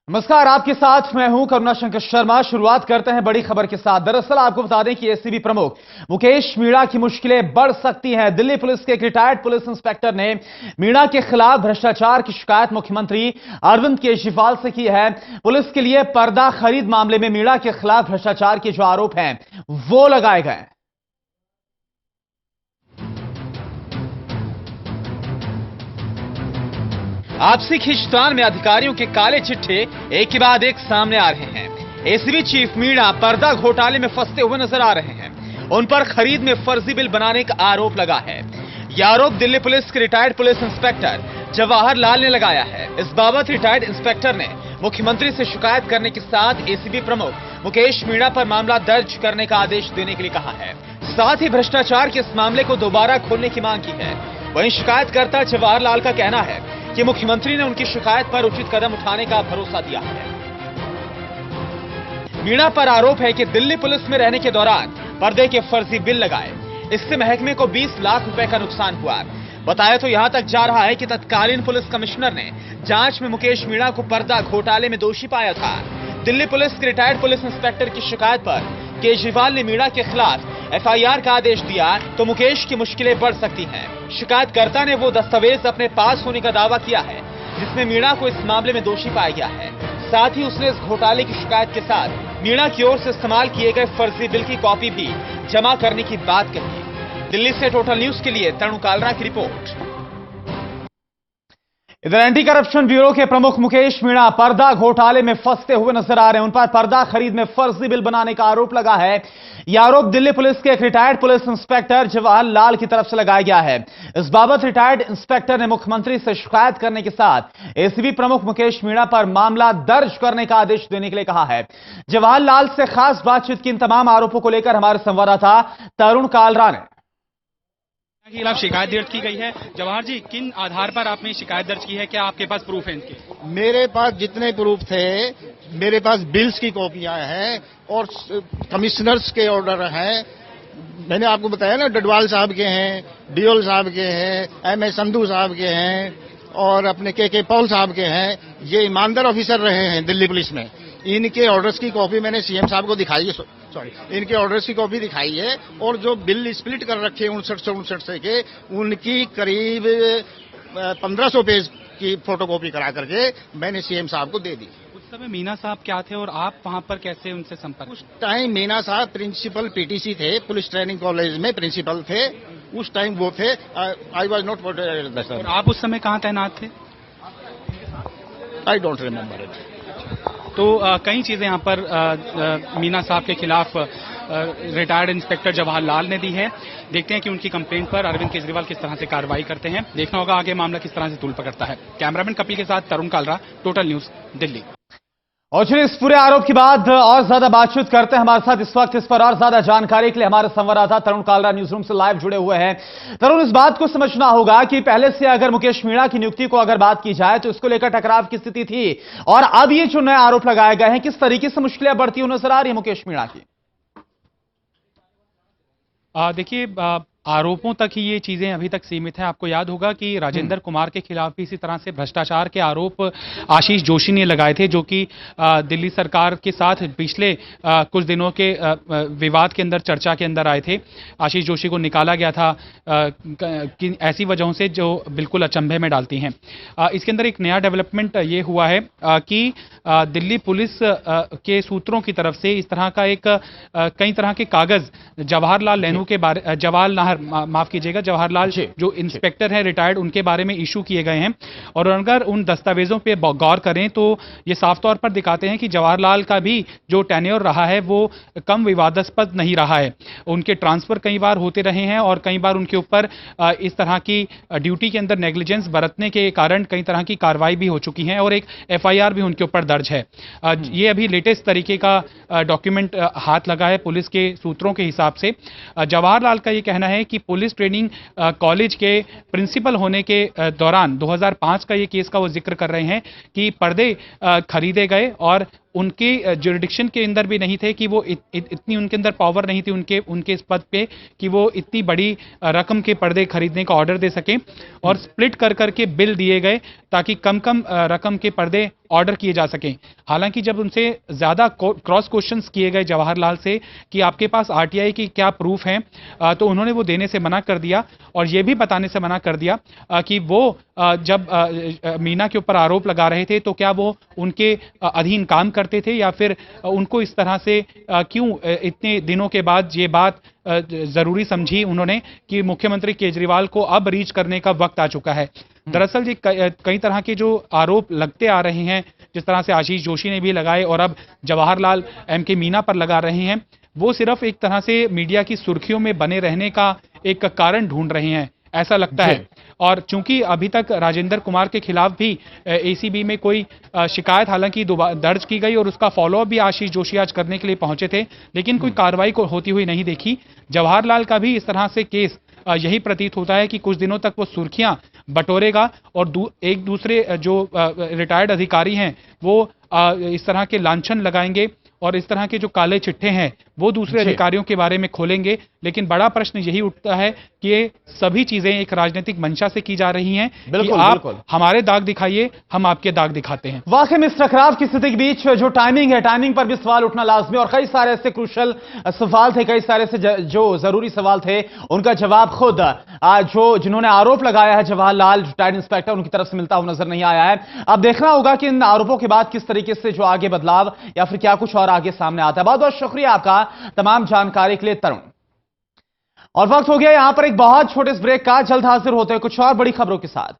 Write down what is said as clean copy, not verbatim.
नमस्कार, आपके साथ मैं हूं करुणा शंकर शर्मा। शुरुआत करते हैं बड़ी खबर के साथ। दरअसल आपको बता दें कि एसीबी प्रमुख मुकेश मीणा की मुश्किलें बढ़ सकती हैं। दिल्ली पुलिस के एक रिटायर्ड पुलिस इंस्पेक्टर ने मीणा के खिलाफ भ्रष्टाचार की शिकायत मुख्यमंत्री अरविंद केजरीवाल से की है। पुलिस के लिए पर्दा खरीद मामले में मीणा के खिलाफ भ्रष्टाचार के जो आरोप हैं वो लगाए गए। आपसी खींचतान में अधिकारियों के काले चिट्ठे एक के बाद एक सामने आ रहे हैं। एसीबी चीफ मीणा पर्दा घोटाले में फंसते हुए नजर आ रहे हैं। उन पर खरीद में फर्जी बिल बनाने का आरोप लगा है। यह आरोप दिल्ली पुलिस के retired police inspector Jawahar Lal ने लगाया है। इस बाबत रिटायर्ड इंस्पेक्टर ने मुख्यमंत्री से शिकायत करने के साथ एसीबी प्रमुख मुकेश मीणा पर मामला दर्ज करने का आदेश देने के लिए कहा है। साथ ही भ्रष्टाचार के इस मामले को दोबारा खोलने की मांग की है। वहीं शिकायतकर्ता जवाहर लाल का कहना है कि मुख्यमंत्री ने उनकी शिकायत पर उचित कदम उठाने का भरोसा दिया है। मीणा पर आरोप है कि दिल्ली पुलिस में रहने के दौरान पर्दे के फर्जी बिल लगाए। इससे महकमे को 20 लाख रुपए का नुकसान हुआ। बताया तो यहां तक जा रहा है कि तत्कालीन पुलिस कमिश्नर ने जांच में मुकेश मीणा को पर्दा घोटाले में दोषी पाया था। दिल्ली पुलिस के रिटायर्ड पुलिस इंस्पेक्टर की शिकायत पर केजरीवाल ने मीणा के खिलाफ एफआईआर का आदेश दिया तो मुकेश की मुश्किलें बढ़ सकती हैं। शिकायतकर्ता ने वो दस्तावेज अपने पास होने का दावा किया है जिसमें मीणा को इस मामले में दोषी पाया गया है। साथ ही उसने इस घोटाले की शिकायत के साथ मीणा की ओर से इस्तेमाल किए गए फर्जी बिल की कॉपी भी जमा करने की बात कही। दिल्ली से टोटल न्यूज के लिए तरुण कालरा की रिपोर्ट। इधर एंटी करप्शन ब्यूरो के प्रमुख मुकेश मीणा पर्दा घोटाले में फंसते हुए नजर आ रहे हैं। उन पर पर्दा खरीद में फर्जी बिल बनाने का आरोप लगा है। यह आरोप दिल्ली पुलिस के एक retired police inspector Jawahar Lal की तरफ से लगाया गया है। इस बाबत रिटायर्ड इंस्पेक्टर ने मुख्यमंत्री से शिकायत करने के साथ एसीबी प्रमुख मुकेश मीणा पर मामला दर्ज करने का आदेश देने के लिए कहा है। जवाहर लाल से खास बातचीत की इन तमाम आरोपों को लेकर हमारे संवाददाता तरुण कालरा ने के खिलाफ शिकायत दर्ज की गई है। जवाहर जी, किन आधार पर आपने शिकायत दर्ज की है? क्या आपके पास प्रूफ है इनके? मेरे पास जितने प्रूफ थे, मेरे पास बिल्स की कॉपियां हैं और कमिश्नर्स के ऑर्डर हैं। मैंने आपको बताया ना, डडवाल साहब के हैं, डीओल साहब के हैं, एमए संधू साहब के हैं और अपने के पॉल साहब के हैं। ये ईमानदार ऑफिसर रहे हैं दिल्ली पुलिस में। इनके ऑर्डर्स की कॉपी मैंने सीएम साहब को दिखाई है। इनके ऑर्डर्स की कॉपी दिखाई है और जो बिल स्प्लिट कर रखे हैं 59 से के, उनकी करीब 1500 पेज की फोटोकॉपी करा करके मैंने सीएम साहब को दे दी। उस समय मीणा साहब क्या थे और आप वहां पर कैसे उनसे संपर्क? उस टाइम मीणा साहब प्रिंसिपल पीटीसी थे, पुलिस ट्रेनिंग कॉलेज में प्रिंसिपल थे। उस टाइम वो थे। I was not. और आप उस समय कहाँ तैनात थे? I don't remember it. तो कई चीजें यहाँ पर मीणा साहब के खिलाफ रिटायर्ड इंस्पेक्टर जवाहर लाल ने दी है। देखते हैं कि उनकी कंप्लेंट पर अरविंद केजरीवाल किस तरह से कार्रवाई करते हैं। देखना होगा आगे मामला किस तरह से तूल पकड़ता है। कैमरामैन कपिल के साथ तरुण कालरा, टोटल न्यूज, दिल्ली। और चलिए इस पूरे आरोप के बाद और ज्यादा बातचीत करते हैं। हमारे साथ इस वक्त इस पर और ज्यादा जानकारी के लिए हमारे संवाददाता तरुण कालरा न्यूज रूम से लाइव जुड़े हुए हैं। तरुण, इस बात को समझना होगा कि पहले से अगर मुकेश मीणा की नियुक्ति को अगर बात की जाए तो इसको लेकर टकराव की स्थिति थी और अब ये जो नए आरोप लगाए गए हैं, किस तरीके से मुश्किलें बढ़ती हुई नजर आ रही है मुकेश मीणा की? देखिए, आरोपों तक ही ये चीजें अभी तक सीमित है। आपको याद होगा कि राजेंद्र कुमार के खिलाफ भी इसी तरह से भ्रष्टाचार के आरोप आशीष जोशी ने लगाए थे, जो कि दिल्ली सरकार के साथ पिछले कुछ दिनों के विवाद के अंदर, चर्चा के अंदर आए थे। आशीष जोशी को निकाला गया था कि ऐसी वजहों से जो बिल्कुल अचंभे में डालती हैं। इसके अंदर एक नया डेवलपमेंट ये हुआ है कि दिल्ली पुलिस के सूत्रों की तरफ से इस तरह का एक कई तरह के कागज जवाहरलाल नेहरू के बारे, माफ कीजिएगा, जवाहरलाल जो इंस्पेक्टर हैं रिटायर्ड, उनके बारे में इशू किए गए हैं। और अगर उन दस्तावेजों पे गौर करें तो ये साफ तौर पर दिखाते हैं कि जवाहरलाल का भी जो टेन्योर रहा है वो कम विवादास्पद नहीं रहा है। उनके ट्रांसफर कई बार होते रहे हैं और कई बार उनके ऊपर इस तरह की ड्यूटी के अंदर नेग्लिजेंस बरतने के कारण कई तरह की कार्रवाई भी हो चुकी है और एक एफआईआर भी उनके ऊपर दर्ज है। ये अभी लेटेस्ट तरीके का डॉक्यूमेंट हाथ लगा है पुलिस के सूत्रों के हिसाब से। जवाहरलाल का ये कहना है कि पुलिस ट्रेनिंग कॉलेज के प्रिंसिपल होने के दौरान 2005 का ये केस का वो जिक्र कर रहे हैं कि पर्दे खरीदे गए और उनके जुरिडिक्शन के अंदर भी नहीं थे कि वो इतनी उनके अंदर पावर नहीं थी उनके इस पद पे कि वो इतनी बड़ी रकम के पर्दे खरीदने का ऑर्डर दे सकें, और स्प्लिट कर करके बिल दिए गए ताकि कम कम रकम के पर्दे ऑर्डर किए जा सकें। हालांकि जब उनसे ज्यादा क्रॉस क्वेश्चंस किए गए जवाहरलाल से कि आपके पास आरटीआई की क्या प्रूफ है, तो उन्होंने वो देने से मना कर दिया और ये भी बताने से मना कर दिया कि वो जब मीना के ऊपर आरोप लगा रहे थे तो क्या वो उनके अधीन काम करते थे या फिर उनको इस तरह से क्यों इतने दिनों के बाद ये बात जरूरी समझी उन्होंने कि मुख्यमंत्री केजरीवाल को अब रीच करने का वक्त आ चुका है। दरअसल ये कई तरह के जो आरोप लगते आ रहे हैं, जिस तरह से आशीष जोशी ने भी लगाए और अब जवाहरलाल एमके मीना पर लगा रहे हैं, वो सिर्फ एक तरह से मीडिया की सुर्खियों में बने रहने का एक कारण ढूंढ रहे हैं, ऐसा लगता है। और चूंकि अभी तक राजेंद्र कुमार के खिलाफ भी एसीबी में कोई शिकायत हालांकि दर्ज की गई और उसका फॉलोअप भी आशीष जोशी आज करने के लिए पहुंचे थे, लेकिन कोई कार्रवाई को होती हुई नहीं देखी। जवाहरलाल का भी इस तरह से केस यही प्रतीत होता है कि कुछ दिनों तक वो सुर्खियां बटोरेगा और एक दूसरे जो रिटायर्ड अधिकारी हैं वो इस तरह के लांछन लगाएंगे और इस तरह के जो काले चिट्ठे हैं वो दूसरे अधिकारियों के बारे में खोलेंगे। लेकिन बड़ा प्रश्न यही उठता है कि ये सभी चीजें एक राजनीतिक मंशा से की जा रही हैं कि आप हमारे दाग दिखाइए, हम आपके दाग दिखाते हैं। वाकई में इस टकराव की स्थिति के बीच जो टाइमिंग है, टाइमिंग पर भी सवाल उठना लाजमी, और कई सारे ऐसे क्रूशल सवाल थे, कई सारे ऐसे जो जरूरी सवाल थे, उनका जवाब खुद जिन्होंने आरोप लगाया है जवाहरलाल रिटायर्ड इंस्पेक्टर, उनकी तरफ से मिलता हुआ नजर नहीं आया है। अब देखना होगा कि इन आरोपों के बाद किस तरीके से जो आगे बदलाव या फिर क्या कुछ और आगे सामने आता है। बहुत बहुत शुक्रिया आपका तमाम जानकारी के लिए तरुण। और वक्त हो गया यहां पर एक बहुत छोटे ब्रेक का, जल्द हाजिर होते हैं कुछ और बड़ी खबरों के साथ।